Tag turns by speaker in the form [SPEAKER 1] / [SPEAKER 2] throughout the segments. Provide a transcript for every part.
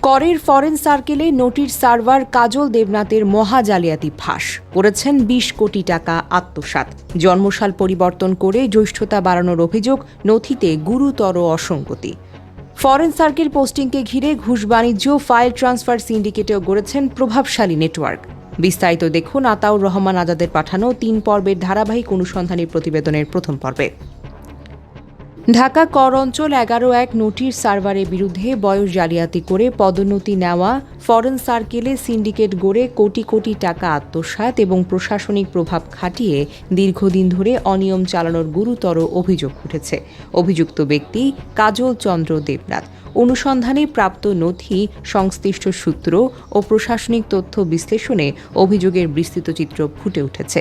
[SPEAKER 1] করের foreign সার্কেলে নোটির server কাজল দেবনাথের মহা জালিয়াতি ফাঁস করেছেন ২০ কোটি টাকা আত্মসাৎ। জন্মসাল পরিবর্তন করে জ্যৈষ্ঠতা বাড়ানোর অভিযোগ, নথিতে গুরুতর অসঙ্গতি। ফরেন সার্কেল পোস্টিংকে ঘিরে ঘুষ বাণিজ্য, ফাইল ট্রান্সফার সিন্ডিকেটেও গড়েছেন প্রভাবশালী নেটওয়ার্ক। বিস্তারিত দেখুন আতাউর রহমান আজাদের পাঠানো ৩ পর্বের ধারাবাহিক অনুসন্ধানী প্রতিবেদনের প্রথম পর্বে। ঢাকা কর অঞ্চল ১১-১ নোটির সার্ভারের বিরুদ্ধে বয়স জালিয়াতি করে পদোন্নতি নেওয়া, ফরেন সার্কেলে সিন্ডিকেট গড়ে কোটি কোটি টাকা আত্মসাৎ এবং প্রশাসনিক প্রভাব খাটিয়ে দীর্ঘদিন ধরে অনিয়ম চালানোর গুরুতর অভিযোগ উঠেছে। অভিযুক্ত ব্যক্তি কাজল চন্দ্র দেবনাথ। অনুসন্ধানে প্রাপ্ত নথি, সংশ্লিষ্ট সূত্র ও প্রশাসনিক তথ্য বিশ্লেষণে অভিযোগের বিস্তৃত চিত্র ফুটে উঠেছে।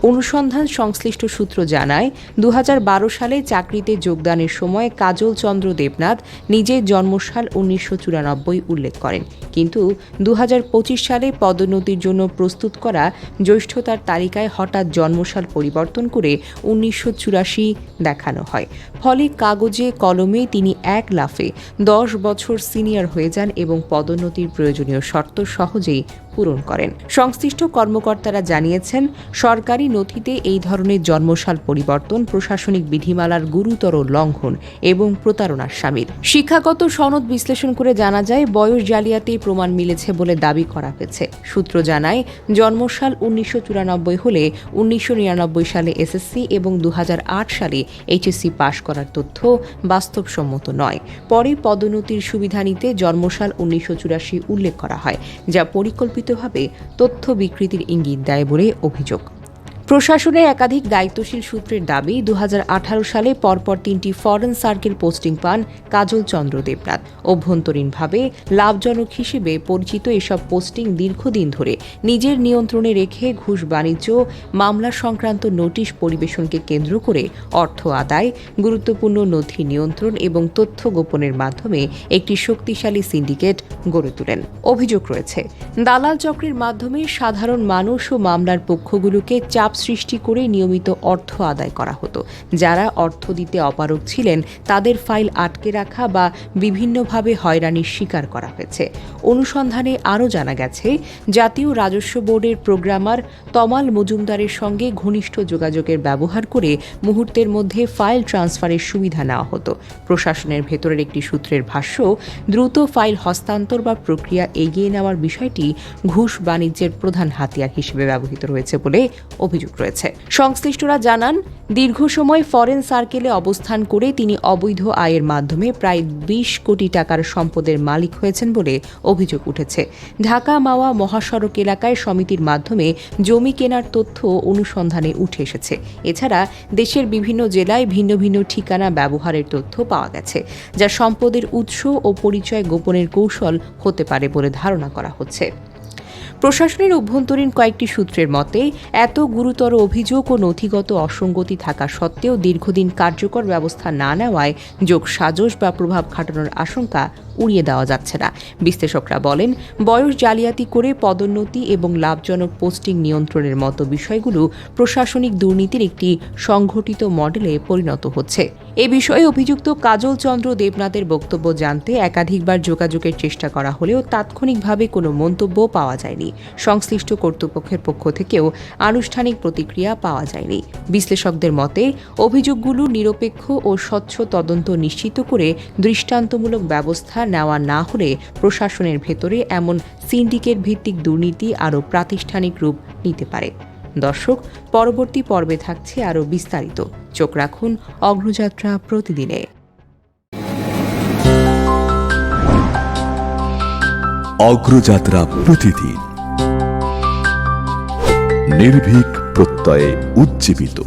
[SPEAKER 1] অনুসন্ধান সংশ্লিষ্ট সূত্র জানায়, ২০১২ সালে চাকরিতে যোগদানের সময় কাজল চন্দ্র দেবনাথ নিজের জন্মসাল ১৯৯৪ উল্লেখ করেন, কিন্তু ২০২৫ সালে পদোন্নতির জন্য প্রস্তুত করা জ্যৈষ্ঠতার তালিকায় হঠাৎ জন্মসাল পরিবর্তন করে ১৯৮৪ দেখানো হয়। ফলে কাগজে কলমে তিনি এক লাফে ১০ বছর সিনিয়র হয়ে যান এবং পদোন্নতির প্রয়োজনীয় শর্ত সহজেই পূরণ করেন। সংশ্লিষ্ট কর্মকর্তারা জানিয়েছেন, সরকারি নথিতে এই ধরনের জন্মসাল পরিবর্তন প্রশাসনিক বিধিমালার গুরুতর লঙ্ঘন এবং প্রতারণার শামিল। শিক্ষাগত সনদ বিশ্লেষণ করে জানা যায়, বয়স জালিয়াতির প্রমাণ মিলেছে বলে দাবি করা হয়েছে। সূত্র জানায়, জন্মসাল ১৯৯৪ হলে ১৯৯৯ সালে এসএসসি এবং ২০০৮ সালে এইচএসসি পাশ করার তথ্য বাস্তবসম্মত নয়। পরে পদোন্নতির সুবিধা নিতে জন্মসাল ১৯৮৪ উল্লেখ করা হয়, যা পরিকল্পিতভাবে তথ্য বিকৃতির ইঙ্গিত দেয় বলে অভিযোগ। প্রশাসনের একাধিক দায়িত্বশীল সূত্রের দাবি, ২০১৮ সালে পরপর ৩টি ফরেন সার্কেল পোস্টিং পান কাজল চন্দ্র দেবনাথ। অভ্যন্তরীণভাবে লাভজনক হিসেবে পরিচিত এসব পোস্টিং দীর্ঘদিন ধরে নিজের নিয়ন্ত্রণে রেখে ঘুষ বাণিজ্য, মামলা সংক্রান্ত নোটিশ পরিবেশনকে কেন্দ্র করে অর্থ আদায়, গুরুত্বপূর্ণ নথি নিয়ন্ত্রণ এবং তথ্য গোপনের মাধ্যমে একটি শক্তিশালী সিন্ডিকেট গড়ে তোলেন। অভিযোগ রয়েছে, দালাল চক্রের মাধ্যমে সাধারণ মানুষ ও মামলার পক্ষগুলোকে চাপ সৃষ্টি করে নিয়মিত অর্থ আদায় করা হতো। যারা অর্থ দিতে অপারগ ছিলেন তাদের ফাইল আটকে রাখা বা বিভিন্নভাবে হয়রানির শিকার করা হয়েছে। অনুসন্ধানে আরও জানা গেছে, জাতীয় রাজস্ব বোর্ডের প্রোগ্রামার তমাল মজুমদারের সঙ্গে ঘনিষ্ঠ যোগাযোগের ব্যবহার করে মুহূর্তের মধ্যে ফাইল ট্রান্সফারের সুবিধা নেওয়া হতো। প্রশাসনের ভেতরের একটি সূত্রের ভাষ্য, দ্রুত ফাইল হস্তান্তর বা প্রক্রিয়া এগিয়ে নেওয়ার বিষয়টি ঘুষ বাণিজ্যের প্রধান হাতিয়ার হিসেবে ব্যবহৃত রয়েছে বলে অভিযোগ রয়েছে। সংশ্লিষ্টরা জানান, দীর্ঘ সময় ফরেন সার্কেলে অবস্থান করে তিনি অবৈধ আয়ের মাধ্যমে প্রায় ২০ কোটি টাকার সম্পদের মালিক হয়েছেন বলে অভিযোগ উঠেছে। ঢাকা মাওয়া মহাসড়ক এলাকায় সমিতির মাধ্যমে জমি কেনার তথ্য অনুসন্ধানে উঠে এসেছে। এছাড়া দেশের বিভিন্ন জেলায় ভিন্ন ভিন্ন ঠিকানা ব্যবহারের তথ্য পাওয়া গেছে, যা সম্পদের উৎস ও পরিচয় গোপনের কৌশল হতে পারে বলে ধারণা করা হচ্ছে। প্রশাসনের অভ্যন্তরীণ কয়েকটি সূত্রের মতে, এত গুরুতর অভিযোগ ও নথিগত অসঙ্গতি থাকা সত্ত্বেও দীর্ঘদিন কার্যকর ব্যবস্থা না নেওয়ায় যোগসাজশ বা প্রভাব খাটানোর আশঙ্কা উড়িয়ে দেওয়া যাচ্ছে না। বিশ্লেষকরা বলেন, বয়স জালিয়াতি করে পদোন্নতি এবং লাভজনক পোস্টিং নিয়ন্ত্রণের মতো বিষয়গুলো প্রশাসনিক দুর্নীতির একটি সংগঠিত মডেলে পরিণত হচ্ছে। এ বিষয়ে অভিযুক্ত কাজল চন্দ্র দেবনাথের বক্তব্য জানতে একাধিকবার যোগাযোগের চেষ্টা করা হলেও তাৎক্ষণিকভাবে কোনো মন্তব্য পাওয়া যায়নি। সংশ্লিষ্ট কর্তৃপক্ষের পক্ষ থেকেও আনুষ্ঠানিক প্রতিক্রিয়া পাওয়া যায়নি। বিশ্লেষকদের মতে, অভিযোগগুলো নিরপেক্ষ ও স্বচ্ছ তদন্ত নিশ্চিত করে দৃষ্টান্তমূলক ব্যবস্থা নেওয়া না হলে প্রশাসনের ভেতরে এমন সিন্ডিকেট ভিত্তিক দুর্নীতি আরও প্রাতিষ্ঠানিক রূপ নিতে পারে। দর্শক, পরবর্তী পর্বে থাকছে আরও বিস্তারিত। চোখ রাখুন অগ্রযাত্রা প্রতিদিনে।
[SPEAKER 2] অগ্রযাত্রা প্রতিদিন, নির্ভীক প্রত্যয়ে উজ্জীবিত।